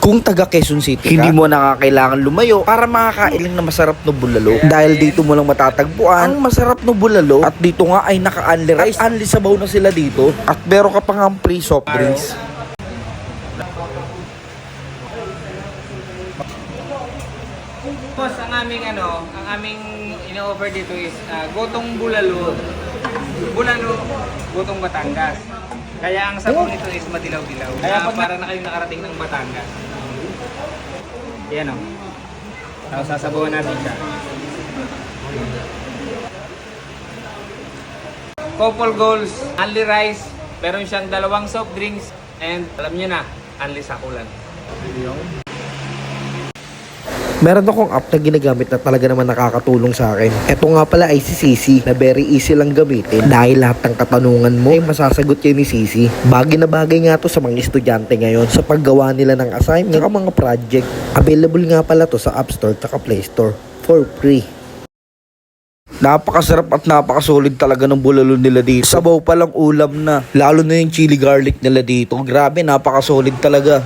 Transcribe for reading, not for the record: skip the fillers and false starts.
Kung taga Quezon City ka, hindi mo na kailangan lumayo para makakain lang na masarap na bulalo. Dahil dito mo lang matatagpuan ang masarap na bulalo. At dito nga ay naka-unli rice. Unli sabaw na sila dito. At meron ka pang free soft drinks. Boss, ang aming ino-offer dito is gotong bulalo, gotong Batangas. Kaya ang sabaw nito is madilaw-dilaw. Kaya para na kayong nakarating ng Batangas. Yan o. Tapos sasabawan natin siya. Couple goals, only rice, meron siyang dalawang soft drinks, and alam nyo na, only sakulan. Meron akong app na ginagamit na talaga naman nakakatulong sa akin. Ito nga pala ay si Sisi na very easy lang gamitin dahil lahat ng katanungan mo ay masasagot yan ni Sisi. Bagay na bagay nga to sa mga estudyante ngayon sa paggawa nila ng assignment at mga project. Available nga pala to sa App Store at Play Store for free. Napakasarap at napakasolid talaga ng bulalo nila dito. Sabaw pa lang ulam na. Lalo na yung chili garlic nila dito. Grabe, napakasolid talaga.